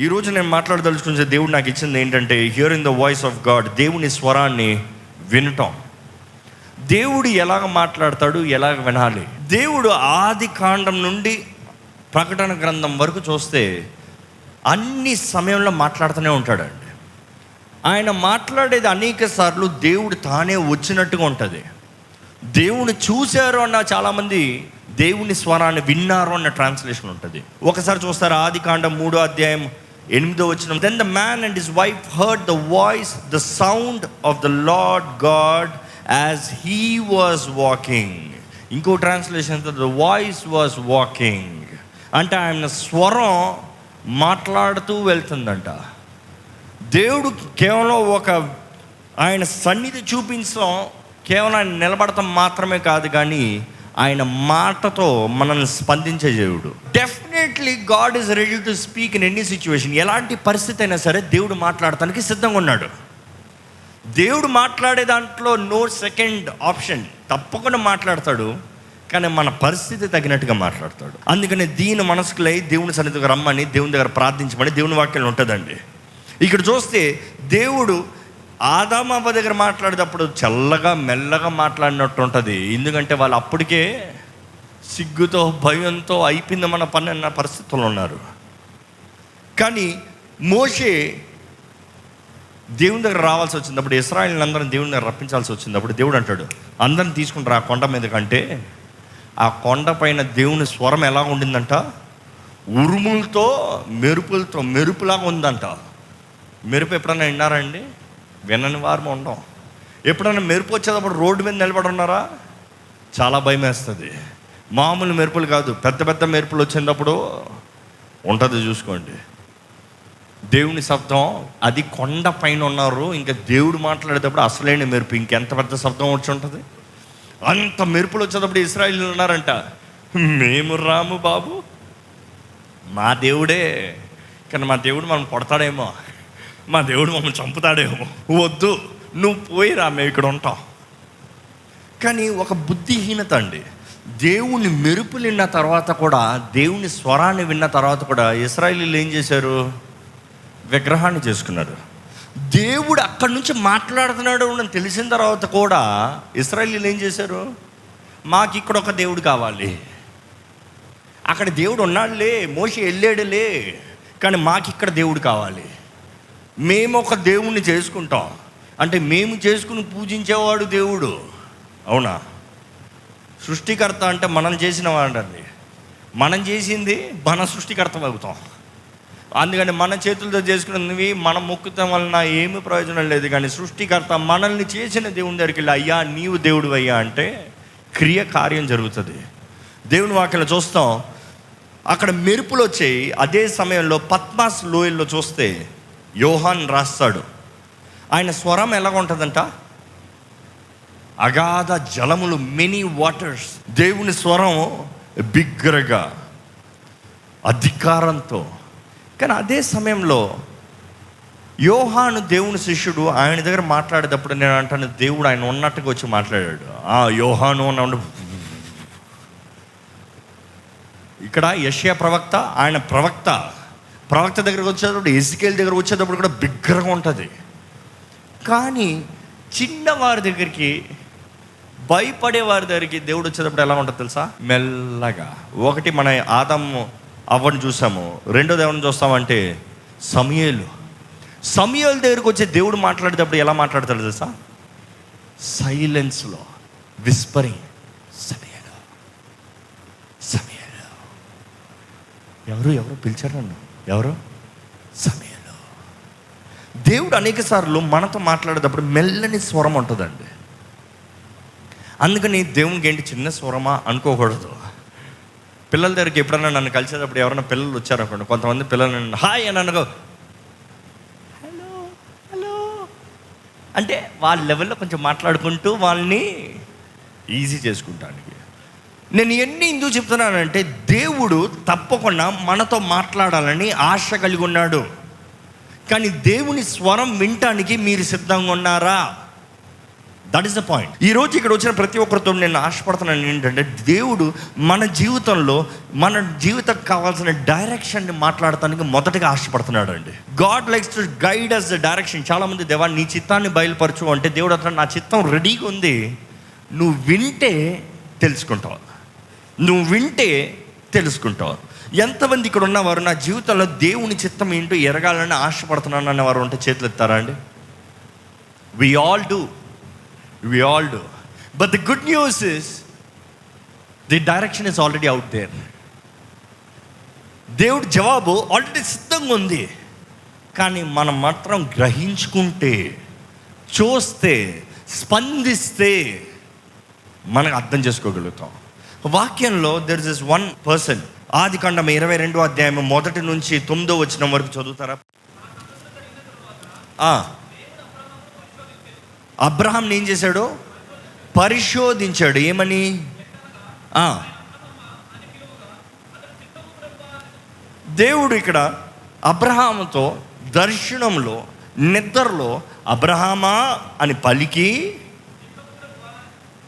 ఈరోజు నేను మాట్లాడదలుచుకునే దేవుడు నాకు ఇచ్చింది ఏంటంటే, hearing the voice of God, దేవుని స్వరాన్ని వినటం. దేవుడు ఎలాగ మాట్లాడతాడు, ఎలాగ వినాలి. దేవుడు ఆది కాండం నుండి ప్రకటన గ్రంథం వరకు చూస్తే అన్ని సమయంలో మాట్లాడుతూనే ఉంటాడండి. ఆయన మాట్లాడేది అనేక సార్లు దేవుడు తానే వచ్చినట్టుగా ఉంటుంది. దేవుని చూశారు అన్న చాలామంది దేవుని స్వరాన్ని విన్నారు అన్న ట్రాన్స్లేషన్ ఉంటుంది. ఒకసారి చూస్తారు ఆది కాండం 3వ అధ్యాయం 8వ వచనం, then the man and his wife heard the voice, the sound of the Lord God as he was walking. ఇంకో translation, the voice was walking. అంటే ఆయన స్వరం మాట్లాడుతూ వెళ్తుందంట. దేవుడు కేవలం ఆయన సన్నిధి చూపించడం, కేవలం ఆయన నిలబడటం మాత్రమే కాదు, కానీ ఆయన మాటతో మనల్ని స్పందించే దేవుడు. Definitely God is ready to speak in any situation. ఎలాంటి పరిస్థితి అయినా సరే దేవుడు మాట్లాడటానికి సిద్ధంగా ఉన్నాడు. దేవుడు మాట్లాడే దాంట్లో నో సెకండ్ ఆప్షన్, తప్పకుండా మాట్లాడతాడు. కానీ మన పరిస్థితి తగినట్టుగా మాట్లాడతాడు. అందుకని దీని మనసుకులై దేవుని సన్నిధికి రమ్మని, దేవుని దగ్గర ప్రార్థించమని దేవుని వాక్యం ఉంటుందండి. ఇక్కడ చూస్తే దేవుడు ఆదామవ్వ దగ్గర మాట్లాడేటప్పుడు చల్లగా మెల్లగా మాట్లాడినట్టు ఉంటుంది. ఎందుకంటే వాళ్ళు అప్పటికే సిగ్గుతో భయంతో అయిపోయింది మన పని అన్న పరిస్థితుల్లో ఉన్నారు. కానీ మోషే దేవుని దగ్గర రావాల్సి వచ్చినప్పుడు, ఇశ్రాయేలుని అందరం దేవుని దగ్గర రప్పించాల్సి వచ్చినప్పుడు దేవుడు అంటాడు, అందరిని తీసుకుంటారు ఆ కొండ మీద. కంటే ఆ కొండ పైన దేవుని స్వరం ఎలా ఉండిందంట, ఉరుములతో మెరుపులతో మెరుపులాగా ఉందంట. మెరుపు ఎప్పుడన్నా విన్నారండి? వినని వారు ఉండం. ఎప్పుడన్నా మెరుపు వచ్చేటప్పుడు రోడ్డు మీద నిలబడి ఉన్నారా? చాలా భయం వేస్తుంది. మామూలు మెరుపులు కాదు, పెద్ద పెద్ద మెరుపులు వచ్చేటప్పుడు ఉంటుంది. చూసుకోండి దేవుని శబ్దం, అది కొండ పైన ఉన్నారు. ఇంకా దేవుడు మాట్లాడేటప్పుడు అసలైన మెరుపు, ఇంకెంత పెద్ద శబ్దం వచ్చి ఉంటుంది. అంత మెరుపులు వచ్చేటప్పుడు ఇశ్రాయేలీయులు ఉన్నారంట, మేము రాము బాబు, మా దేవుడే. కానీ మా దేవుడు మనం కొడతాడేమో, మా దేవుడు మమ్మల్ని చంపుతాడేమో, వద్దు నువ్వు పోయిరా, మేము ఇక్కడ ఉంటాం. కానీ ఒక బుద్ధిహీనత అండి. దేవుని మెరుపులు విన్న తర్వాత కూడా, దేవుని స్వరాన్ని విన్న తర్వాత కూడా ఇశ్రాయేలీయులు ఏం చేశారు? విగ్రహాన్ని చేసుకున్నారు. దేవుడు అక్కడి నుంచి మాట్లాడుతున్నాడు అని తెలిసిన తర్వాత కూడా ఇశ్రాయేలీయులు ఏం చేశారు? మాకు ఇక్కడ ఒక దేవుడు కావాలి, అక్కడ దేవుడు ఉన్నాడులే, మోషే వెళ్ళాడులే, కానీ మాకు ఇక్కడ దేవుడు కావాలి, మేము ఒక దేవుణ్ణి చేసుకుంటాం. అంటే మేము చేసుకుని పూజించేవాడు దేవుడు. అవునా? సృష్టికర్త అంటే మనం చేసిన వాడండి. మనం చేసింది మన సృష్టికర్త అవుతాం. అందుకని మన చేతులతో చేసుకున్నవి మనం మొక్కుతాం వలన ఏమీ ప్రయోజనం లేదు. కానీ సృష్టికర్త మనల్ని చేసిన దేవుని దగ్గరికి వెళ్ళి, అయ్యా నీవు దేవుడు అయ్యా అంటే క్రియ కార్యం జరుగుతుంది. దేవుని వాక్యంలో చూస్తాం, అక్కడ మెరుపులు వచ్చాయి. అదే సమయంలో పద్మాస్ లోయల్లో చూస్తే యోహాన్ రాస్తాడు, ఆయన స్వరం ఎలాగ ఉంటుందంట, అగాధ జలములు, మెనీ వాటర్స్. దేవుని స్వరం బిగ్గరగా, అధికారంతో. కానీ అదే సమయంలో యోహాను దేవుని శిష్యుడు, ఆయన దగ్గర మాట్లాడేటప్పుడు నేను అంటాను, దేవుడు ఆయన ఉన్నట్టుగా వచ్చి మాట్లాడాడు. యోహాను అన్న ఇక్కడ యెషయా ప్రవక్త, ఆయన ప్రవక్త దగ్గరకు వచ్చేటప్పుడు, ఎజికేల్ దగ్గర వచ్చేటప్పుడు కూడా బిగ్గరగా ఉంటుంది. కానీ చిన్నవారి దగ్గరికి, భయపడే వారి దగ్గరికి దేవుడు వచ్చేటప్పుడు ఎలా ఉంటుంది తెలుసా? మెల్లగా. ఒకటి మన ఆదాము అవ్వని చూసాము, రెండోది ఎవరిని చూస్తామంటే సమూయేలు దగ్గరికి వచ్చే దేవుడు మాట్లాడేటప్పుడు ఎలా మాట్లాడతాడు తెలుసా? సైలెన్స్లో, విస్పరింగ్. సమూయేలు ఎవరు పిలిచారు నన్ను, ఎవరు? సమూయేలు. దేవుడు అనేక సార్లు మనతో మాట్లాడేటప్పుడు మెల్లని స్వరం ఉంటుందండి. అందుకని దేవునికి ఏంటి చిన్న స్వరమా అనుకోకూడదు. పిల్లల దగ్గరికి ఎప్పుడన్నా నన్ను కలిసేటప్పుడు ఎవరైనా పిల్లలు వచ్చారనుకోండి, కొంతమంది పిల్లలు నన్ను హాయ్ అని అనగో, హలో హలో అంటే వాళ్ళ లెవెల్లో కొంచెం మాట్లాడుకుంటూ వాళ్ళని ఈజీ చేసుకుంటానికి. నేను ఎందుకు చెప్తున్నానంటే, దేవుడు తప్పకుండా మనతో మాట్లాడాలని ఆశ కలిగి ఉన్నాడు. కానీ దేవుని స్వరం వినటానికి మీరు సిద్ధంగా ఉన్నారా? That is the point. ఈ రోజు ఇక్కడ వచ్చిన ప్రతి ఒక్కరితో నేను ఆశపడుతున్నాను ఏంటంటే, దేవుడు మన జీవితంలో మన జీవితం కావాల్సిన డైరెక్షన్ని మాట్లాడటానికి మొదటగా ఆశపడుతున్నాడు అండి. God likes to guide us the direction. చాలామంది, దేవా నీ చిత్తాన్ని బయలుపరచు అంటే, దేవుడు అతను నా చిత్తం రెడీగా ఉంది, నువ్వు వింటే తెలుసుకుంటావు, నువ్వు వింటే తెలుసుకుంటావు. ఎంతమంది ఇక్కడ ఉన్నవారు నా జీవితంలో దేవుని చిత్తం ఏంటో ఎరగాలని ఆశపడుతున్నాను అన్నవారు ఉంటే చేతులు ఎత్తారా అండి? We all do. But the good news is, the direction is already out there. దేవుడి జవాబు ఆల్రెడీ సిద్ధంగా ఉంది. కానీ మనం మాత్రం గ్రహించుకుంటే, చూస్తే, స్పందిస్తే మనకు అర్థం చేసుకోగలుగుతాం. వాక్యంలో there is this one person, ఆదికాండం 22వ అధ్యాయం 1 నుంచి 9వ వచనం వరకు చదువుతారా? అబ్రహాంని ఏం చేశాడు? పరిశోధించాడు. ఏమని? దేవుడు ఇక్కడ అబ్రహాముతో దర్శనంలో, నిద్రలో అబ్రహామా అని పలికి,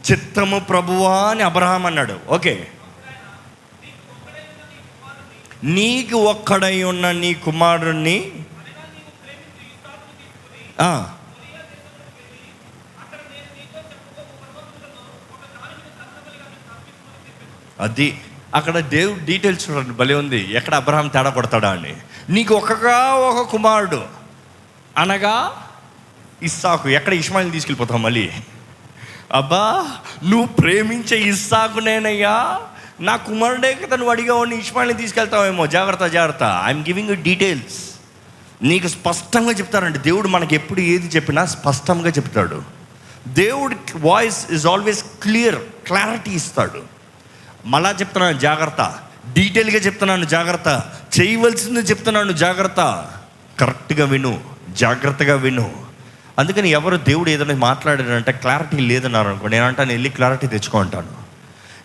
చిత్తము ప్రభువా అని అబ్రహాం అన్నాడు. ఓకే, నీకు ఒక్కడై ఉన్న నీ కుమారుణ్ణి అది అక్కడ దేవుడు డీటెయిల్స్ చూడండి, భలే ఉంది. ఎక్కడ అబ్రహాం తేడా కొడతాడా అని. నీకు ఒక కుమారుడు అనగా ఇస్సాకు. ఎక్కడ ఇష్మాయిల్ని తీసుకెళ్ళిపోతావు మళ్ళీ? అబ్బా, నువ్వు ప్రేమించే ఇస్సాకునేనయ్యా, నా కుమారుడే కదా నువ్వు అడిగావు, ఇష్మాయిల్ని తీసుకెళ్తావేమో, జాగ్రత్త. I'm giving you details. నీకు స్పష్టంగా చెప్తారండి. దేవుడు మనకి ఎప్పుడు ఏది చెప్పినా స్పష్టంగా చెప్తాడు. దేవుడి వాయిస్ ఇస్ ఆల్వేస్ క్లారిటీ ఇస్తాడు. మళ్ళా చెప్తున్నాను జాగ్రత్త, డీటెయిల్గా చెప్తున్నాను జాగ్రత్త, చేయవలసింది చెప్తున్నాను జాగ్రత్త, కరెక్ట్గా విను, జాగ్రత్తగా విను. అందుకని ఎవరు దేవుడు ఏదైనా మాట్లాడారంటే క్లారిటీ లేదన్నారు అనుకో, నేనంటాను వెళ్ళి క్లారిటీ తెచ్చుకో అంటాను.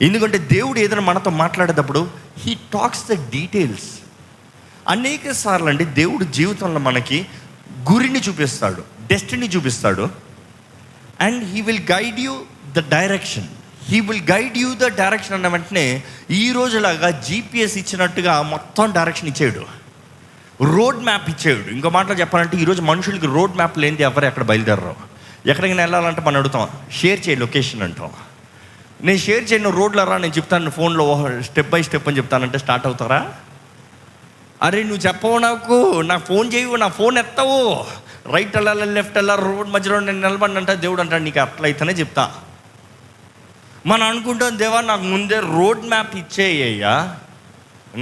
ఎందుకంటే దేవుడు ఏదైనా మనతో మాట్లాడేటప్పుడు హీ టాక్స్ ద డీటెయిల్స్. అనేక సార్లు అండి దేవుడు జీవితంలో మనకి గురిని చూపిస్తాడు, డెస్టినీ చూపిస్తాడు. And he will guide you the direction. అన్న వెంటనే ఈ రోజులాగా జీపీఎస్ ఇచ్చినట్టుగా మొత్తం డైరెక్షన్ ఇచ్చేయడు, రోడ్ మ్యాప్ ఇచ్చేయడు. ఇంకో మాటలో చెప్పాలంటే ఈరోజు మనుషులకి రోడ్ మ్యాప్ లేనిది ఎవరు ఎక్కడ బయలుదేరరు. ఎక్కడికైనా వెళ్ళాలంటే మనం అడుగుతాం, షేర్ చేయి లొకేషన్ అంటాం. నేను షేర్ చేయను రోడ్లో రా, నేను చెప్తాను ఫోన్లో స్టెప్ బై స్టెప్ అని చెప్తానంటే స్టార్ట్ అవుతారా? అరే నువ్వు చెప్పవు, నాకు ఫోన్ చేయవు, నా ఫోన్ ఎత్తవు, రైట్ వెళ్ళాలి లెఫ్ట్ వెళ్ళాలి, రోడ్ మధ్యలో నేను నిలబడినంటే దేవుడు అంటాడు నీకు అట్లయితేనే చెప్తా. మనం అనుకుంటాం, దేవా నాకు ముందే రోడ్ మ్యాప్ ఇచ్చేయ్యా,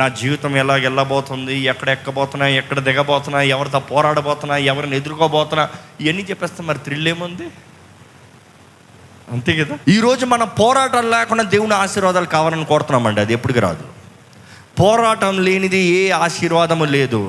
నా జీవితం ఎలా వెళ్ళబోతుంది, ఎక్కడ ఎక్కబోతున్నా, ఎక్కడ దిగబోతున్నా, ఎవరితో పోరాడబోతున్నా, ఎవరిని ఎదుర్కోబోతున్నా, ఇవన్నీ చెప్పేస్తే మరి థ్రిల్ ఏముంది? అంతే కదా. ఈరోజు మన పోరాటం లేకుండా దేవుని ఆశీర్వాదాలు కావాలని కోరుతున్నామండి, అది ఎప్పటికి రాదు. పోరాటం లేనిది ఏ ఆశీర్వాదము లేదు,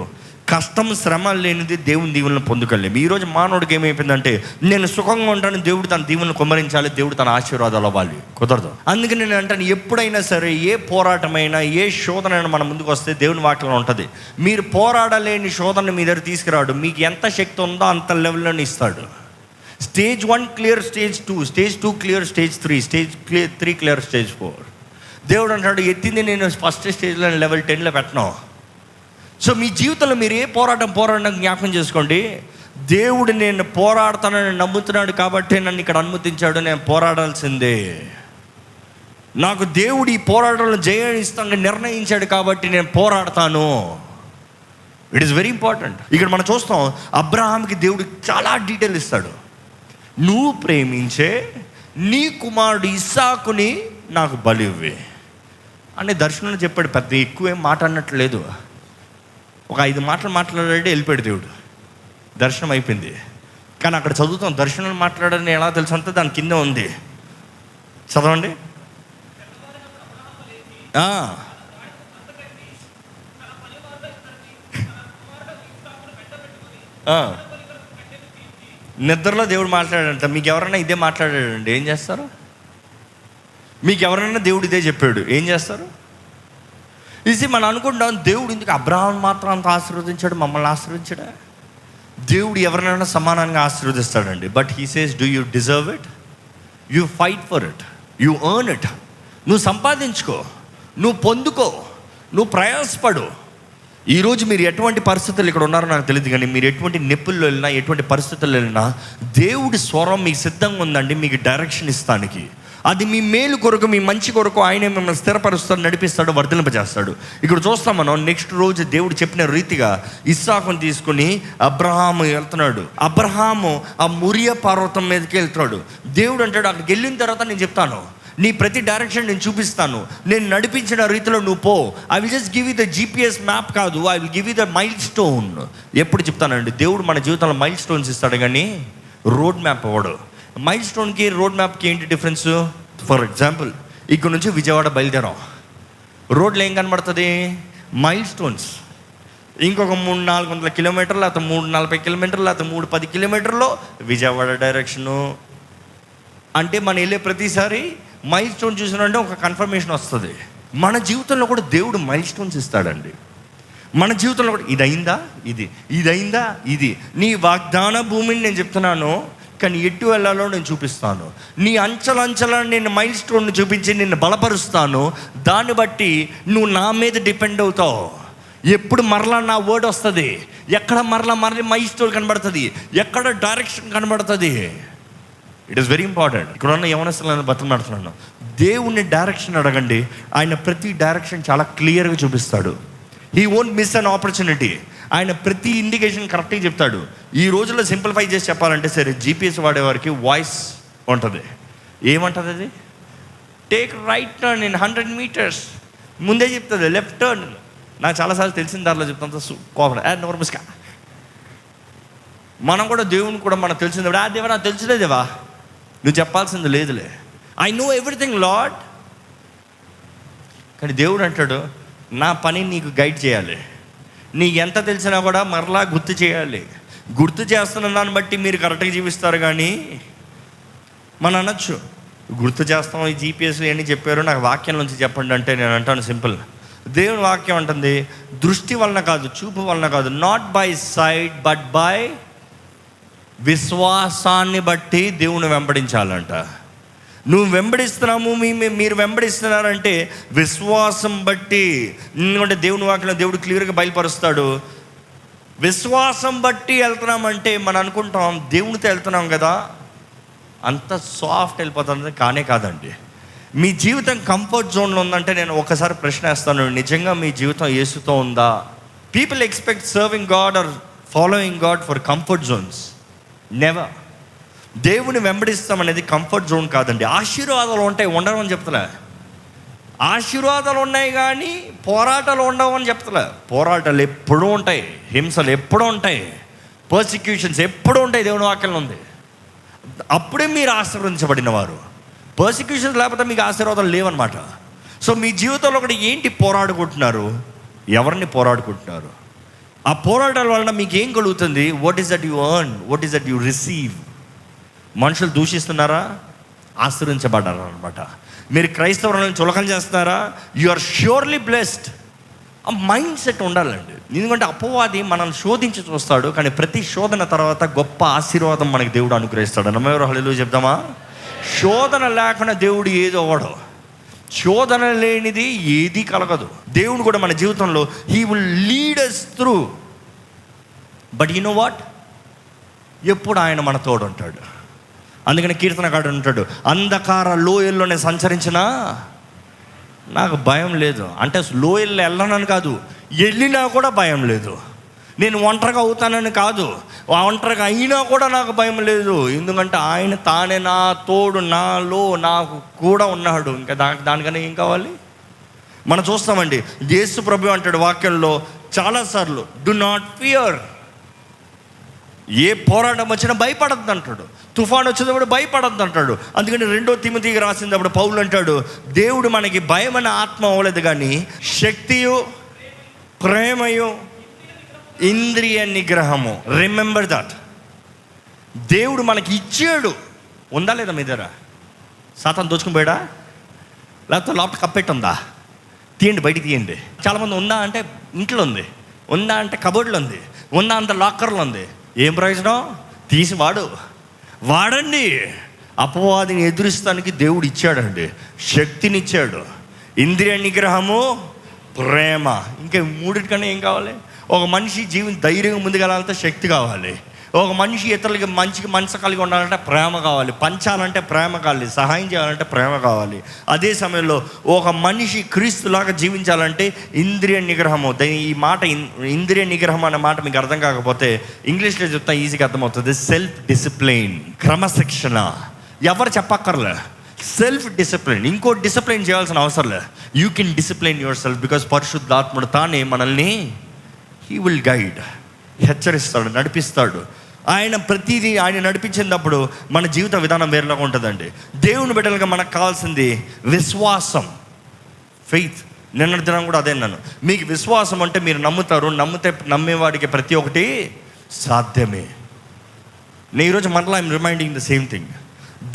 కష్టం శ్రమ లేనిది దేవుని దీవులను పొందుకోలేము. ఈరోజు మానవుడికి ఏమైపోయిందంటే, నేను సుఖంగా ఉంటాను, దేవుడు తన దీవులను కుమ్మరించాలి, దేవుడు తన ఆశీర్వాదాలు అవ్వాలి, కుదరదు. అందుకని నేను అంటాను, ఎప్పుడైనా సరే ఏ పోరాటమైనా ఏ శోధనైనా మన ముందుకు వస్తే దేవుని వాక్యంలో ఉంటుంది, మీరు పోరాడలేని శోధన మీ దగ్గర తీసుకురాడు, మీకు ఎంత శక్తి ఉందో అంత లెవెల్లోనే ఇస్తాడు. Stage 1 clear, stage 2, stage 2 clear, stage 3, stage 3 clear, stage 4. దేవుడు అంటాడు, ఎత్తింది నేను ఫస్ట్ స్టేజ్లో లెవెల్ 10లో పెట్టను. సో మీ జీవితంలో మీరు ఏ పోరాటం జ్ఞాపకం చేసుకోండి, దేవుడు నేను పోరాడతానని నమ్ముతున్నాడు కాబట్టి నన్ను ఇక్కడ అనుమతించాడు, నేను పోరాడాల్సిందే. నాకు దేవుడు ఈ పోరాటంలో జయం ఇస్తానని నిర్ణయించాడు కాబట్టి నేను పోరాడతాను. It is very important. ఇక్కడ మనం చూస్తాం, అబ్రహాంకి దేవుడు చాలా డీటెయిల్ ఇస్తాడు. నువ్వు ప్రేమించే నీ కుమారుడు ఇస్సాకుని నాకు బలి ఇవ్వి అని దర్శనంలో చెప్పాడు. పెద్ద ఎక్కువేం మాట్లాడినట్లేదు, ఒక 5 మాటలు మాట్లాడాడు, వెళ్ళిపోయాడు దేవుడు. దర్శనం అయిపోయింది. కానీ అక్కడ చదువుతాం, దర్శనం మాట్లాడని ఎలా తెలుసు అంతా దాని కింద ఉంది, చదవండి. నిద్రలో దేవుడు మాట్లాడాడంట. మీకు ఎవరైనా ఇదే మాట్లాడాడండి, ఏం చేస్తారు? మీకు ఎవరైనా దేవుడు ఇదే చెప్పాడు, ఏం చేస్తారు? ఇది మనం అనుకుంటాం, దేవుడు ఎందుకు అబ్రహాం మాత్రం అంత ఆశీర్వదించాడు, మమ్మల్ని ఆశీర్వదించాడా? దేవుడు ఎవరినైనా సమానంగా ఆశీర్వదిస్తాడండి. But he says, do you deserve it? You fight for it, you earn it. నువ్వు సంపాదించుకో, నువ్వు పొందుకో, నువ్వు ప్రయాసపడు. ఈరోజు మీరు ఎటువంటి పరిస్థితులు ఇక్కడ ఉన్నారో నాకు తెలియదు, కానీ మీరు ఎటువంటి నొప్పుల్లో వెళ్ళినా, ఎటువంటి పరిస్థితుల్లో వెళ్ళినా, దేవుడి స్వరం మీకు సిద్ధంగా ఉందండి మీకు డైరెక్షన్ ఇస్తానికి. అది మీ మేలు కొరకు, మీ మంచి కొరకు ఆయనే మిమ్మల్ని స్థిరపరుస్తాడు, నడిపిస్తాడు, వర్ధలింపజేస్తాడు. ఇక్కడ చూస్తాం మనం, నెక్స్ట్ రోజు దేవుడు చెప్పిన రీతిగా ఇస్సాకుని తీసుకుని అబ్రహాము వెళ్తున్నాడు. అబ్రహాము ఆ మొరియా పర్వతం మీదకి వెళ్తున్నాడు. దేవుడు అంటాడు, అక్కడికి వెళ్ళిన తర్వాత నేను చెప్తాను, నీ ప్రతి డైరెక్షన్ నేను చూపిస్తాను, నేను నడిపించిన రీతిలో నువ్వు పో. I will just give you the GPS map కాదు, I will give you the milestone. ఎప్పుడు చెప్తానండి, దేవుడు మన జీవితంలో మైల్ స్టోన్స్ ఇస్తాడు కానీ రోడ్ మ్యాప్ అవ్వడు. మైల్ స్టోన్కి రోడ్ మ్యాప్కి ఏంటి డిఫరెన్స్? ఫర్ ఎగ్జాంపుల్, ఇక్కడ నుంచి విజయవాడ బయలుదేరాం, రోడ్లో ఏం కనబడుతుంది? Mile stones. ఇంకొక 300-400 కిలోమీటర్లు, లేకపోతే 340 కిలోమీటర్లు, లేకపోతే 310 కిలోమీటర్లో విజయవాడ డైరెక్షను. అంటే మనం వెళ్ళే ప్రతిసారి మైల్ స్టోన్ చూసినంటే ఒక కన్ఫర్మేషన్ వస్తుంది. మన జీవితంలో కూడా దేవుడు మైల్ స్టోన్స్ ఇస్తాడండి. మన జీవితంలో కూడా ఇదైందా, ఇదైందా, ఇది నీ వాగ్దాన భూమిని నేను చెప్తున్నాను, కానీ ఎటు వెళ్ళాలో నేను చూపిస్తాను. నీ అంచెలంచెలను నేను మైల్ స్టోన్ చూపించి నిన్ను బలపరుస్తాను. దాన్ని బట్టి నువ్వు నా మీద డిపెండ్ అవుతావు. ఎప్పుడు మరలా నా వర్డ్ వస్తుంది, ఎక్కడ మరలా మైల్ స్టోన్ కనబడుతుంది, ఎక్కడ డైరెక్షన్ కనబడుతుంది. It is very important. ఇక్కడ ఉన్న యవనస్తులను బతిమాడుతున్నాను, దేవుణ్ణి డైరెక్షన్ అడగండి, ఆయన ప్రతి డైరెక్షన్ చాలా క్లియర్గా చూపిస్తాడు. He won't miss an opportunity. ఆయన ప్రతి ఇండికేషన్ కరెక్ట్గా చెప్తాడు. ఈ రోజుల్లో సింప్లిఫై చేసి చెప్పాలంటే సరే, GPS వాడేవారికి వాయిస్ ఉంటుంది. ఏమంటుంది అది? Take right turn in 100 meters. ముందే చెప్తుంది లెఫ్ట్ టర్న్. నాకు చాలాసార్లు తెలిసిన దారిలో చెప్తాను కోపం, నోరు ముసుక. మనం కూడా దేవుని కూడా మనకు తెలిసింది, దేవా నాకు తెలిసిలేదేవా, నువ్వు చెప్పాల్సింది లేదులే, ఐ నో ఎవ్రీథింగ్ లార్డ్. కానీ దేవుడు అంటాడు, నా పని నీకు గైడ్ చేయాలి. నీకు ఎంత తెలిసినా కూడా మరలా గుర్తు చేయాలి. గుర్తు చేస్తున్న దాన్ని బట్టి మీరు కరెక్ట్గా జీవిస్తారు. కానీ మనం అనొచ్చు, గుర్తు చేస్తాం, ఈ GPS అని చెప్పారు, నాకు వాక్యం నుంచి చెప్పండి అంటే నేను అంటాను సింపుల్. దేవుని వాక్యం అంటుంది, దృష్టి వలన కాదు, చూపు వలన కాదు, not by sight but by విశ్వాసాన్ని బట్టి దేవుని వెంబడించాలంట. నువ్వు వెంబడిస్తున్నాము, మీరు వెంబడిస్తున్నారంటే విశ్వాసం బట్టి. ఎందుకంటే దేవుని వాక్యంలో దేవుడు క్లియర్గా బయలుపరుస్తాడు. విశ్వాసం బట్టి వెళ్తున్నామంటే మనం అనుకుంటాం దేవునితో వెళ్తున్నాం కదా, అంత సాఫ్ట్ వెళ్ళిపోతుంది. కానే కాదండి. మీ జీవితం కంఫర్ట్ జోన్లో ఉందంటే నేను ఒకసారి ప్రశ్న వేస్తాను, నిజంగా మీ జీవితం యేసుతో ఉందా? People expect serving God or following God for comfort zones. Never. దేవుని వెంబడిస్తాం అనేది కంఫర్ట్ జోన్ కాదండి. ఆశీర్వాదాలు ఉంటాయి, ఉండవు అని చెప్తలే. ఆశీర్వాదాలు ఉన్నాయి కానీ పోరాటాలు ఉండవు అని చెప్తలే. పోరాటాలు ఎప్పుడూ ఉంటాయి, హింసలు ఎప్పుడూ ఉంటాయి, పర్సిక్యూషన్స్ ఎప్పుడూ ఉంటాయి. దేవుని వాక్యంలో ఉంది. అప్పుడే మీరు ఆశీర్వదించబడిన వారు. పర్సిక్యూషన్స్ లేకపోతే మీకు ఆశీర్వాదాలు లేవన్నమాట. సో మీ జీవితంలో ఒకటి ఏంటి పోరాడుకుంటున్నారు, ఎవరిని పోరాడుకుంటున్నారు? ఆ పోరాటాల వలన మీకు ఏం కలుగుతుంది? What is that you earn, what is that you receive? మనుషులు దూషిస్తున్నారా? ఆశీర్వదించబడ్డారా అనమాట. మీరు క్రైస్తవులను చులకన చేస్తున్నారా? You are surely blessed. ఆ మైండ్ సెట్ ఉండాలండి. ఎందుకంటే అపవాది మనల్ని శోధించి చూస్తాడు, కానీ ప్రతి శోధన తర్వాత గొప్ప ఆశీర్వాదం మనకి దేవుడు అనుగ్రహిస్తాడు. నమ్మెవరు హల్లెలూయా చెప్దామా? శోధన లేకుండా దేవుడు ఏదో అవ్వడు. శోధన లేనిది ఏది కలగదు. దేవుడు కూడా మన జీవితంలో he will lead us through. But you know what, ఎప్పుడు ఆయన మన తోడు ఉంటాడు. అందుకని కీర్తనకారుడు అంటాడు, అంధకార లోయల్లోనే సంచరించినా నాకు భయం లేదు. అంటే లోయల్లో వెళ్ళనని కాదు, వెళ్ళినా కూడా భయం లేదు. నేను ఒంటరిగా అవుతానని కాదు, ఒంటరిగా అయినా కూడా నాకు భయం లేదు. ఎందుకంటే ఆయన తానే నా తోడు, నాలో నాకు కూడా ఉన్నాడు. ఇంకా దానికన్నా ఏం కావాలి? మనం చూస్తామండి, యేసు ప్రభు అంటాడు వాక్యంలో చాలాసార్లు, డు నాట్ ఫియర్. ఏ పోరాటం వచ్చినా భయపడద్దు అంటాడు. తుఫాను వచ్చినప్పుడు భయపడద్దు అంటాడు. అందుకని 2 తిమోతికి రాసినప్పుడు పౌలు అంటాడు, దేవుడు మనకి భయం అనే ఆత్మ అవ్వలేదు, కానీ శక్తియు, ప్రేమయు, ఇంద్రియ నిగ్రహము. Remember that. దేవుడు మనకి ఇచ్చాడు. ఉందా లేదా మీ దగ్గర? సాతాను దోచుకుని పోయాడా? లేకపోతే లోపల కప్పెట్టుందా? తీయండి, బయటికి తీయండి. చాలామంది ఉందా అంటే ఇంట్లో ఉంది, ఉందా అంటే కబోర్డ్లో ఉంది, ఉందా అంత లాకర్లో ఉంది. ఏం ప్రయోజనం? తీసి వాడండి. అపవాదిని ఎదురిస్తానికి దేవుడు ఇచ్చాడండి, శక్తినిచ్చాడు. ఇంద్రియ నిగ్రహము, ప్రేమ. ఇంకా మూడింటికన్నా ఏం కావాలి? ఒక మనిషి ధైర్యంగా ముందుకెళ్ళాలంటే శక్తి కావాలి. ఒక మనిషి ఇతరులకి మంచికి మనసు కలిగి ఉండాలంటే ప్రేమ కావాలి. పంచాలంటే ప్రేమ కావాలి. సహాయం చేయాలంటే ప్రేమ కావాలి. అదే సమయంలో ఒక మనిషి క్రీస్తులాగా జీవించాలంటే ఇంద్రియ నిగ్రహము. ఈ మాట ఇంద్రియ నిగ్రహం అనే మాట మీకు అర్థం కాకపోతే ఇంగ్లీష్లో చెప్తా ఈజీగా అర్థమవుతుంది. సెల్ఫ్ డిసిప్లైన్, క్రమశిక్షణ. ఎవరు చెప్పక్కర్లే, సెల్ఫ్ డిసిప్లైన్. ఇంకో డిసిప్లైన్ చేయాల్సిన అవసరం లేదు. You can discipline your self because పరిశుద్ధాత్ముడు తానే మనల్ని హీ విల్ గైడ్, హెచ్చరిస్తాడు, నడిపిస్తాడు. ఆయన ప్రతిదీ ఆయన నడిపించినప్పుడు మన జీవిత విధానం వేరేలాగా ఉంటుందండి. దేవుని బిడ్డలుగా మనకు కావాల్సింది విశ్వాసం, ఫెయిత్. నిన్నటి దినం కూడా అదే అన్నాను. మీకు విశ్వాసం అంటే మీరు నమ్ముతారు, నమ్మేవాడికి ప్రతి ఒక్కటి సాధ్యమే. నేను ఈరోజు మరలా I'm reminding the same thing.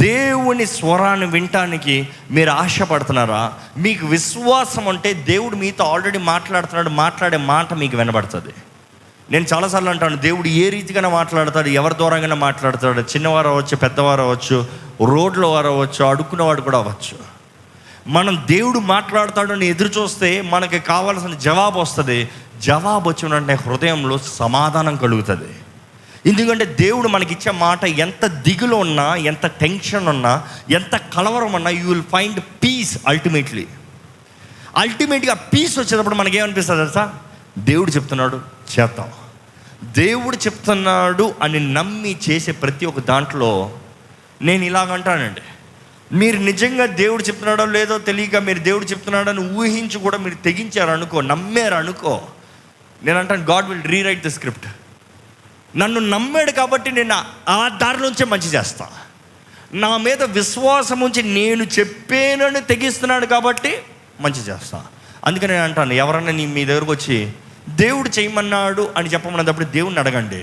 దేవుని స్వరాన్ని వినటానికి మీరు ఆశపడుతున్నారా? మీకు విశ్వాసం అంటే దేవుడు మీతో ఆల్రెడీ మాట్లాడుతున్నాడు, మాట్లాడే మాట మీకు వినబడుతుంది. నేను చాలాసార్లు అంటాను, దేవుడు ఏ రీతిగానే మాట్లాడతాడు, ఎవరి దూరంగానే మాట్లాడతాడు. చిన్నవారు అవ్వచ్చు, పెద్దవారు అవ్వచ్చు, రోడ్లో వారు అవ్వచ్చు, అడుక్కునేవాడు కూడా అవ్వచ్చు. మనం దేవుడు మాట్లాడతాడు అని ఎదురు చూస్తే మనకి కావాల్సిన జవాబు వస్తుంది. జవాబు వచ్చిన వెంటనే హృదయంలో సమాధానం కలుగుతుంది. ఎందుకంటే దేవుడు మనకిచ్చే మాట ఎంత దిగులు ఉన్నా, ఎంత టెన్షన్ ఉన్నా, ఎంత కలవరం ఉన్నా, యూ విల్ ఫైండ్ పీస్. అల్టిమేట్గా పీస్ వచ్చేటప్పుడు మనకేమనిపిస్తుంది తెలుసా? దేవుడు చెప్తున్నాడు చేద్దాం, దేవుడు చెప్తున్నాడు అని నమ్మి చేసే ప్రతి ఒక్క దాంట్లో నేను ఇలాగంటానండి. మీరు నిజంగా దేవుడు చెప్తున్నాడో లేదో తెలియక మీరు దేవుడు చెప్తున్నాడని ఊహించి కూడా మీరు తెగించారనుకో, నమ్మారనుకో, నేను అంటాను God will rewrite the script. నన్ను నమ్మాడు కాబట్టి నేను ఆ దారిలోంచే మంచి చేస్తా. నా మీద విశ్వాసం ఉంచి నేను చెప్పానని తెగిస్తున్నాడు కాబట్టి మంచి చేస్తా. అందుకని నేను అంటాను, ఎవరన్నా మీ దగ్గరకు వచ్చి దేవుడు చేయమన్నాడు అని చెప్పమన్నప్పుడు దేవుడిని అడగండి.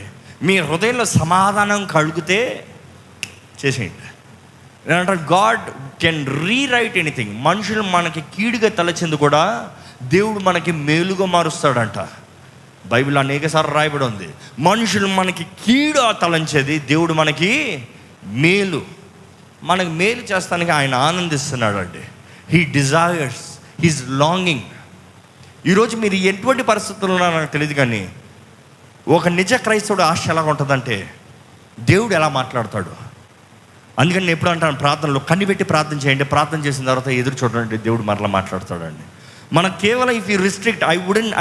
మీ హృదయంలో సమాధానం కలుగుతే చేసేయండి. నేను అంటాను గాడ్ కెన్ రీరైట్ ఎనీథింగ్. మనుషులు మనకి కీడుగా తలచింది కూడా దేవుడు మనకి మేలుగా మారుస్తాడంట. బైబిల్ అనేకసార్లు రాయబడి ఉంది. మనుషులు మనకి కీడు తలంచేది, దేవుడు మనకి మేలు, మనకి మేలు చేస్తానికి ఆయన ఆనందిస్తున్నాడు అండి. He desires, he's longing. ఈరోజు మీరు ఎటువంటి పరిస్థితుల్లో ఉన్నారో నాకు తెలియదు, కానీ ఒక నిజ క్రైస్తవుడు ఆశ ఎలా ఉంటుందంటే దేవుడు ఎలా మాట్లాడతాడు. అందుకని నేను ఎప్పుడు అంటాను, ప్రార్థనలో కనిపెట్టి ప్రార్థన చేయండి. ప్రార్థన చేసిన తర్వాత ఎదురు చూడండి, దేవుడు మరలా మాట్లాడతాడండి. మనకు కేవలం if you restrict,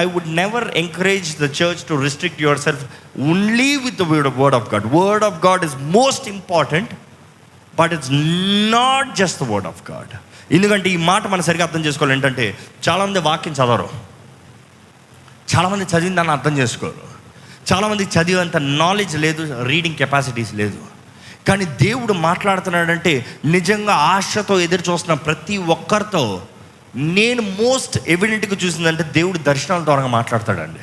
I would never encourage the church to restrict yourself only with the word of God. Word of God is most important, but it's not just the word of God. ఎందుకంటే ఈ మాట మనం సరిగ్గా అర్థం చేసుకోవాలి. ఏంటంటే చాలామంది వాక్యం చదవరు, చాలామంది చదివిన దాన్ని అర్థం చేసుకోరు, చాలామంది చదివేంత నాలెడ్జ్ లేదు, రీడింగ్ కెపాసిటీస్ లేదు. కానీ దేవుడు మాట్లాడుతున్నాడంటే నిజంగా ఆశతో ఎదురు చూస్తున్న ప్రతి ఒక్కరితో నేను మోస్ట్ ఎవిడెంట్గా చూసిందంటే దేవుడు దర్శనాల ద్వారా మాట్లాడతాడండి.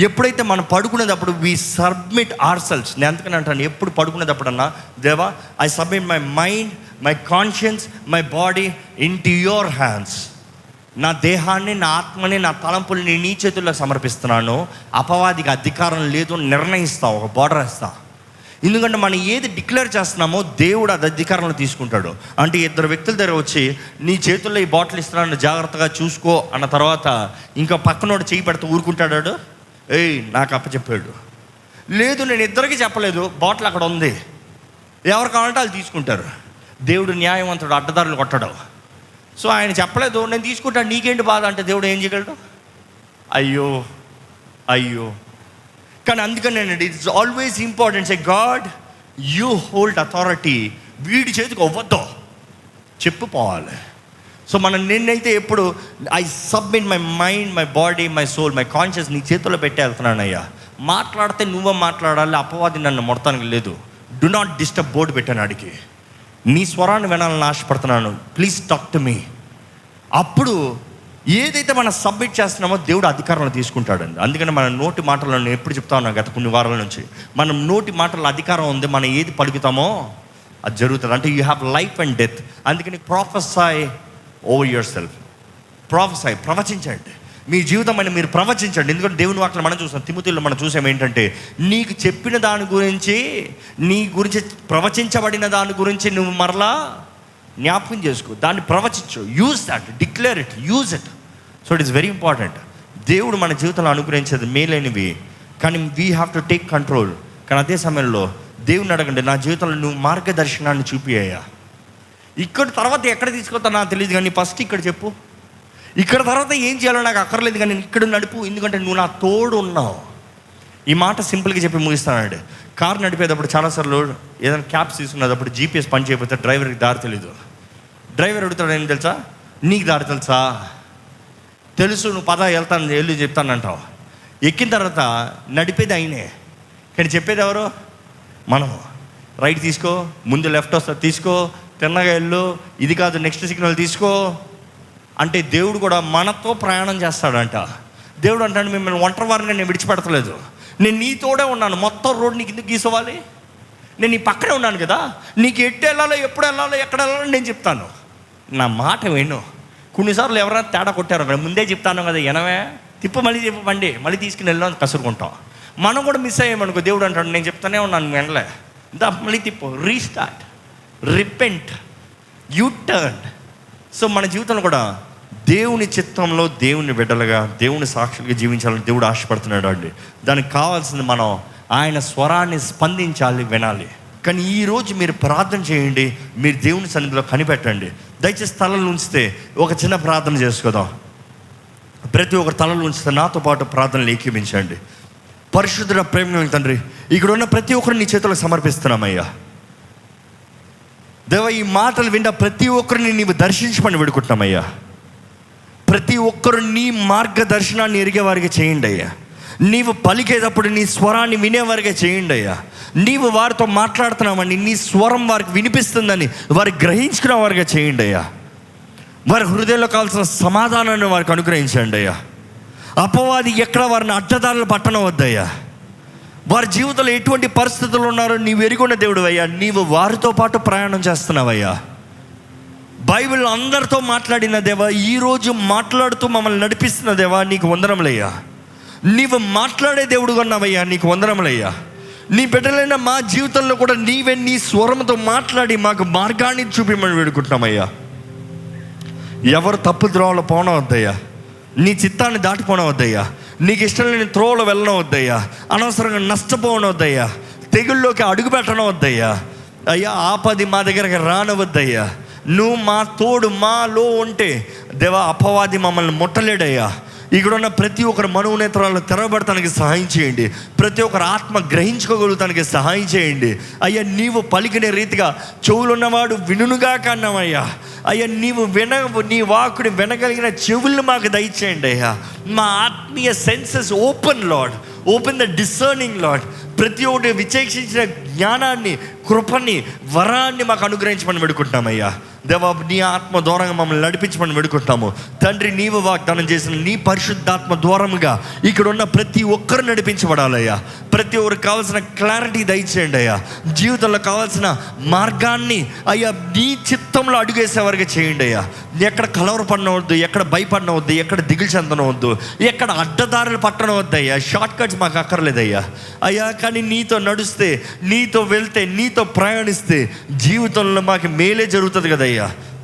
ఎప్పుడైతే మనం పడుకునేటప్పుడు వీ సబ్మిట్ అవర్ సెల్ఫ్స్. నేను అందుకని అంటాను, ఎప్పుడు పడుకునేటప్పుడు అన్నా, దేవా I submit my mind, my conscience, my body in to your hands. నా దేహాన్ని, నా ఆత్మని, నా తలంపుల్ని నీ చేతుల్లో సమర్పిస్తున్నాను. అపవాదికి అధికారం లేదు, నిర్ణయిస్తా, ఒక బార్డర్ వేస్తా. ఎందుకంటే మనం ఏది డిక్లేర్ చేస్తున్నామో దేవుడు అది అధికారంలో తీసుకుంటాడు. అంటే ఇద్దరు వ్యక్తుల దగ్గర వచ్చి నీ చేతుల్లో ఈ బాటిల్ ఇస్తున్నాను జాగ్రత్తగా చూసుకో అన్న తర్వాత ఇంకా పక్కనోడు చేయి పెడితే ఊరుకుంటాడు? నాకు అప్పచెప్పాడు. లేదు నేను ఇద్దరికి చెప్పలేదు, బాటిల్ అక్కడ ఉంది, ఎవరు కావాలంటే వాళ్ళు తీసుకుంటారు. దేవుడు న్యాయవంతుడు, అడ్డదారులు కొట్టడు. సో ఆయన చెప్పలేదు, నేను తీసుకుంటాను, నీకేంటి బాధ అంటే దేవుడు ఏం చేయగలడు? అయ్యో. కానీ అందుకని నేను it's always important say God you hold authority. వీడి చేతికి అవ్వద్దు, చెప్పుకోవాలి. సో మనం నిన్నైతే ఎప్పుడు I submit my mind, my body, my soul, my conscious నీ చేతుల్లో పెట్టే వెళ్తున్నాను అయ్యా. మాట్లాడితే నువ్వే మాట్లాడాలి, అపవాది నన్ను మొడతానికి లేదు. డు నాట్ డిస్టర్బ్ బోర్డు పెట్టాను అడిగి, నీ స్వరాన్ని వినాలని ఆశపడుతున్నాను, ప్లీజ్ టాక్ టు మీ. అప్పుడు ఏదైతే మనం సబ్మిట్ చేస్తున్నామో దేవుడు అధికారంలో తీసుకుంటాడండి. అందుకని మన నోటి మాటల్లో నేను ఎప్పుడు చెప్తా ఉన్నాను గత కొన్ని వారాల నుంచి, మనం నోటి మాటల్లో అధికారం ఉంది. మనం ఏది పలుకుతామో అది జరుగుతుంది. అంటే you have life and death. అందుకని prophesy over your prophesy, ప్రవచించండి. మీ జీవితం అని మీరు ప్రవచించండి. ఎందుకంటే దేవుని వాక్యం మనం చూసాం, తిమోతిలో మనం చూసాం ఏంటంటే, నీకు చెప్పిన దాని గురించి, నీ గురించి ప్రవచించబడిన దాని గురించి నువ్వు మరలా జ్ఞాపకం చేసుకో, దాన్ని ప్రవచించు. Use that, declare it, use it. So it is very important. దేవుడు మన జీవితంలో అనుగ్రహించేది మేలైనవి, కానీ we have to take control. కానీ అదే సమయంలో దేవుని అడగండి, నా జీవితంలో నువ్వు మార్గదర్శనాన్ని చూపియ్యా. ఇక్కడ తర్వాత ఎక్కడ తీసుకొస్తా నాకు తెలియదు, కానీ ఫస్ట్ ఇక్కడ చెప్పు. ఇక్కడ తర్వాత ఏం చేయాలో నాకు అక్కర్లేదు, కానీ ఇక్కడ నడుపు, ఎందుకంటే నువ్వు నా తోడు ఉన్నావు. ఈ మాట సింపుల్గా చెప్పి ముగిస్తానండి. కారు నడిపేటప్పుడు చాలాసార్లు ఏదైనా క్యాబ్స్ తీసుకునేటప్పుడు జీపీఎస్ పని చేయకపోతే డ్రైవర్కి దారి తెలీదు. డ్రైవర్ అడుగుతాడు, ఏం తెలుసా, నీకు దారి తెలుసా? తెలుసు, నువ్వు పద వెళ్తాను, వెళ్ళి చెప్తానంటావు. ఎక్కిన తర్వాత నడిపేది అయినే, కానీ చెప్పేది ఎవరు? మనం. రైట్ తీసుకో, ముందు లెఫ్ట్ వస్తుంది తీసుకో, తిన్నగా వెళ్ళు, ఇది కాదు నెక్స్ట్ సిగ్నల్ తీసుకో అంటే దేవుడు కూడా మనతో ప్రయాణం చేస్తాడంట. దేవుడు అంటాడు, మిమ్మల్ని ఒంటరి వారిని నేను విడిచిపెడతలేదు, నేను నీతోడే ఉన్నాను. మొత్తం రోడ్ నీకు ఎందుకు గీసుకోవాలి? నేను నీ పక్కనే ఉన్నాను కదా, నీకు ఎట్టు వెళ్ళాలో, ఎప్పుడు వెళ్ళాలో, ఎక్కడ వెళ్ళాలో నేను చెప్తాను. నా మాట విను. కొన్నిసార్లు ఎవరైనా తేడా కొట్టారు, ముందే చెప్తాను కదా, ఎనవే తిప్పు, మళ్ళీ చెప్పు బండి, మళ్ళీ తీసుకుని వెళ్ళాం కసురుకుంటాం. మనం కూడా మిస్ అయ్యామనుకో, దేవుడు అంటాడు, నేను చెప్తానే ఉన్నాను వెళ్ళలే, దా మళ్ళీ తిప్పు, restart, repent, U turn. So మన జీవితంలో కూడా దేవుని చిత్తంలో దేవుని బిడ్డలుగా, దేవుని సాక్షులుగా జీవించాలని దేవుడు ఆశపడుతున్నాడు అండి. దానికి కావాల్సింది మనం ఆయన స్వరాన్ని స్పందించాలి, వినాలి. కానీ ఈరోజు మీరు ప్రార్థన చేయండి, మీరు దేవుని సన్నిధిలో కనిపెట్టండి. దయచేసి తలలు ఉంచితే ఒక చిన్న ప్రార్థన చేసుకుందాం. ప్రతి ఒక్కరు తలలు ఉంచితే నాతో పాటు ప్రార్థనలు ఏకీభించండి. పరిశుద్ధుడ, ప్రేమ తండ్రి, ఇక్కడ ఉన్న ప్రతి ఒక్కరు నీ చేతులకు సమర్పిస్తున్నామయ్యా. దేవ, ఈ మాటలు విన్న ప్రతి ఒక్కరిని నీవు దర్శించమని వేడుకుంటున్నామయ్యా. ప్రతి ఒక్కరు నీ మార్గదర్శనాన్ని ఎరిగేవారికి చేయండి అయ్యా. నీవు పలికేటప్పుడు నీ స్వరాన్ని వినేవారిగా చేయండి అయ్యా. నీవు వారితో మాట్లాడుతున్నావని, నీ స్వరం వారికి వినిపిస్తుందని వారికి గ్రహించుకునే వారిగా చేయండి అయ్యా. వారి హృదయంలో కావాల్సిన సమాధానాన్ని వారికి అనుగ్రహించండి అయ్యా. అపవాది ఎక్కడ వారిని అడ్డదారులు పట్టనవద్దయ్యా. వారి జీవితంలో ఎటువంటి పరిస్థితులు ఉన్నారో నీవు ఎరుగున్న దేవుడు అయ్యా. నీవు వారితో పాటు ప్రయాణం చేస్తున్నావయ్యా. బైబిల్ అందరితో మాట్లాడిన దేవా, ఈరోజు మాట్లాడుతూ మమ్మల్ని నడిపిస్తున్న దేవా, నీకు వందనములయ్యా. నీవు మాట్లాడే దేవుడుగా ఉన్నావయ్యా, నీకు వందనములయ్యా. నీ బిడ్డలైన మా జీవితంలో కూడా నీవే నీ స్వరంతో మాట్లాడి మాకు మార్గాన్ని చూపిమని వేడుకుంటున్నామయ్యా. ఎవరు తప్పు ద్రోవలో పోనవద్దయ్యా, నీ చిత్తాన్ని దాటిపోనవద్దయ్యా, నీకు ఇష్టం లేని త్రోవలో వెళ్ళనవద్దయ్యా, అనవసరంగా నష్టపోనవద్దయ్యా, తెగుల్లోకి అడుగు పెట్టనవద్దయ్యా. అయ్యా, ఆపది మా దగ్గరకు రానవద్దయ్యా. నువ్వు మా తోడు, మాలో ఉంటే దేవా, అపవాది మమ్మల్ని ముట్టలేడయ్యా. ఇక్కడ ఉన్న ప్రతి ఒక్కరు మనోనేత్రాలను తెరవబడటానికి సహాయం చేయండి. ప్రతి ఒక్కరు ఆత్మ గ్రహించుకోగలుగుతానికి సహాయం చేయండి అయ్యా. నీవు పలికిన రీతిగా చెవులున్నవాడు వినుగా కన్నామయ్యా. అయ్యా, నీ వాక్కుని వినగలిగిన చెవులు మాకు దయచేయండి అయ్యా. మా ఆత్మీయ senses open Lord, open the discerning Lord. ప్రతి ఒక్కటి విచేక్షించిన జ్ఞానాన్ని, కృపని, వరాన్ని మాకు అనుగ్రహించమని వేడుకుంటున్నామయ్యా. దేవా, నీ ఆత్మ ద్వారంగా మమ్మల్ని నడిపించమని వేడుకుంటాము తండ్రి. నీవు వాగ్దానం చేసిన నీ పరిశుద్ధాత్మ ద్వారముగా ఇక్కడ ఉన్న ప్రతి ఒక్కరు నడిపించబడాలయ్యా. ప్రతి ఒక్కరికి కావాల్సిన క్లారిటీ దయచేయండి అయ్యా. జీవితంలో కావాల్సిన మార్గాన్ని అయ్యా నీ చిత్తంలో అడుగేసేవారికి చేయండి అయ్యా. ఎక్కడ కలవరపడనవద్దు, ఎక్కడ భయపడనవద్దు, ఎక్కడ దిగులు చెందనవద్దు, ఎక్కడ అడ్డదారులు పట్టనవద్దు అయ్యా. షార్ట్ కట్స్ మాకు అక్కర్లేదయ్యా అయ్యా. కానీ నీతో నడుస్తే, నీతో వెళ్తే, నీతో ప్రయాణిస్తే జీవితంలో మాకు మేలే జరుగుతుంది కదయ్యా.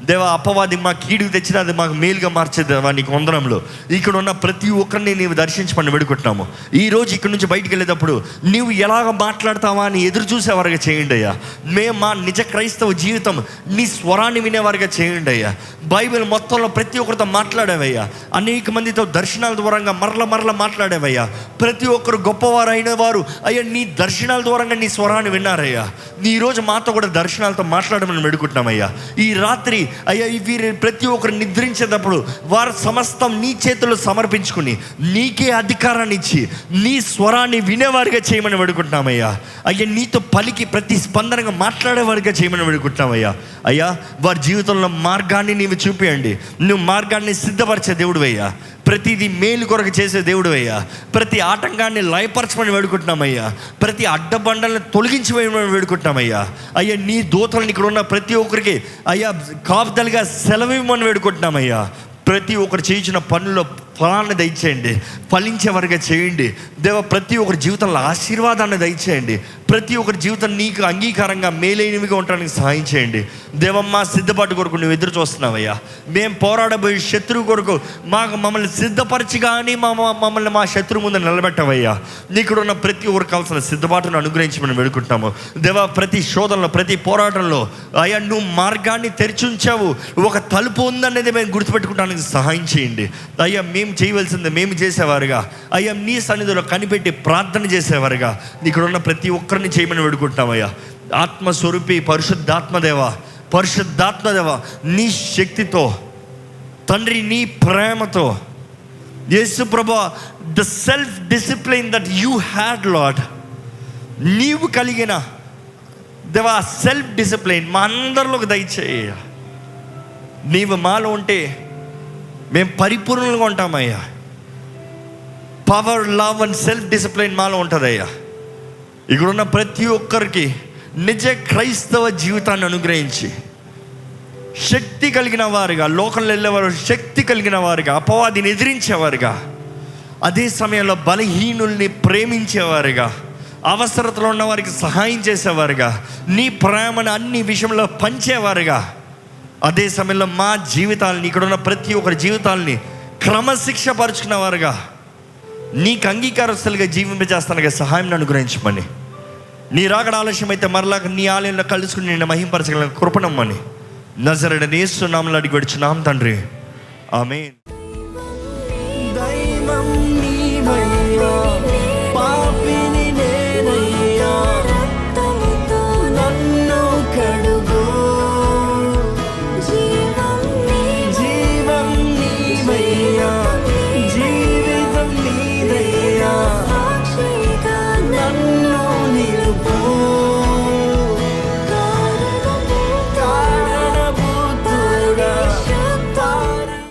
దేవా, అపవాది మా కీడుకు తెచ్చిన అది మాకు మేలుగా మార్చేదేవా, నీకు వందనంలో. ఇక్కడ ఉన్న ప్రతి ఒక్కరిని నీవు దర్శించమని వేడుకుంటున్నాము. ఈరోజు ఇక్కడ నుంచి బయటికి వెళ్ళేటప్పుడు నీవు ఎలాగ మాట్లాడతావా అని ఎదురు చూసేవారుగా చేయండి అయ్యా. మేము మా నిజ క్రైస్తవ జీవితం నీ స్వరాన్ని వినేవారుగా చేయండి అయ్యా. బైబిల్ మొత్తంలో ప్రతి ఒక్కరితో మాట్లాడేవయ్యా. అనేక మందితో దర్శనాల ద్వారంగా మరల మాట్లాడేవయ్యా. ప్రతి ఒక్కరు గొప్పవారు అయిన వారు అయ్యా నీ దర్శనాల ద్వారంగా నీ స్వరాన్ని విన్నారయ్యా. ఈరోజు మాతో కూడా దర్శనాలతో మాట్లాడమని వేడుకుంటున్నామయ్యా. ఈ రాత్రి అయ్యా, వీరి ప్రతి ఒక్కరు నిద్రించేటప్పుడు వారు సమస్తం నీ చేతుల్లో సమర్పించుకుని నీకే అధికారాన్ని ఇచ్చి నీ స్వరాన్ని వినేవారిగా చేయమని వేడుకుంటున్నామయ్యా. అయ్యా, నీతో పలికి ప్రతి స్పందనగా మాట్లాడేవారిగా చేయమని వేడుకుంటున్నామయ్యా. అయ్యా, వారి జీవితంలో మార్గాన్ని నీవు చూపియండి. నువ్వు మార్గాన్ని సిద్ధపరిచే దేవుడు అయ్యా. ప్రతిదీ మేలు కొరకు చేసే దేవుడు అయ్యా. ప్రతి ఆటంకాన్ని లయపరచమని వేడుకుంటున్నామయ్యా. ప్రతి అడ్డబండల్ని తొలగించి వేయమని వేడుకుంటున్నామయ్యా. అయ్యా, నీ దూతలను ఇక్కడ ఉన్న ప్రతి ఒక్కరికి అయ్యా కాపుదలుగా సెలవివ్వమని వేడుకుంటున్నామయ్యా. ప్రతి ఒక్కరు చేయించిన పనుల్లో ఫలాన్ని దయచేయండి, ఫలించేవారుగా చేయండి దేవ. ప్రతి ఒక్కరి జీవితంలో ఆశీర్వాదాన్ని దయచేయండి. ప్రతి ఒక్కరి జీవితం నీకు అంగీకారంగా మేలైనవిగా ఉండడానికి సహాయం చేయండి దేవమ్మ. సిద్ధపాటు కొరకు నువ్వు ఎదురు చూస్తున్నావయ్యా. మేము పోరాడబోయే శత్రువు కొరకు మమ్మల్ని సిద్ధపరిచి కానీ మమ్మల్ని మా శత్రువు ముందు నిలబెట్టవయ్యా. నీకు ఉన్న ప్రతి ఒక్కరికి కావాల్సిన సిద్ధపాటును అనుగ్రహించి మనం వేడుకుంటున్నాము దేవ. ప్రతి శోధనలో, ప్రతి పోరాటంలో అయ్యా నువ్వు మార్గాన్ని తెరిచి ఉంచావు. ఒక తలుపు ఉందనేది మేము గుర్తుపెట్టుకోవడానికి సహాయం చేయండి అయ్యా. మేము చేయవలసింది మేము చేసేవారుగా అయ్యా, నీ సన్నిధిలో కనిపెట్టి ప్రార్థన చేసేవారుగా ఇక్కడ ఉన్న ప్రతి ఒక్కరిని చేయమని వేడుకుంటున్నామయ్యా. ఆత్మస్వరూపి పరిశుద్ధాత్మదేవ, నీ శక్తితో తండ్రి, నీ ప్రేమతో యేసు ప్రభువా, the self discipline that you had lord, నీవు కలిగిన దేవా సెల్ఫ్ డిసిప్లిన్ మా అందరిలోకి దయచేయ. నీవు మాలో ఉంటే మేము పరిపూర్ణంగా ఉంటామయ్యా. Power, love and self discipline మాలో ఉంటుందయ్యా. ఇక్కడున్న ప్రతి ఒక్కరికి నిజ క్రైస్తవ జీవితాన్ని అనుగ్రహించి శక్తి కలిగిన వారుగా, లోకంలో వెళ్ళేవారు శక్తి కలిగిన వారుగా, అపవాదిని ఎదిరించేవారుగా, అదే సమయంలో బలహీనుల్ని ప్రేమించేవారుగా, అవసరతలో ఉన్న వారికి సహాయం చేసేవారుగా, నీ ప్రేమను అన్ని విషయంలో పంచేవారుగా, అదే సమయంలో మా జీవితాలని, ఇక్కడున్న ప్రతి ఒక్కరి జీవితాలని క్రమశిక్ష పరుచుకున్న వారుగా, నీకు అంగీకారస్తులుగా జీవింపజేస్తానుగా సహాయం అనుగ్రహించమని, నీ రాకడ ఆలస్యం అయితే మరలా నీ ఆలయంలో కలుసుకుని నిన్ను మహింపరచగల కృపణమ్మని నజరేయుడైన యేసు నామములో అడిగి వేడుచున్నాం తండ్రి, ఆమేన్.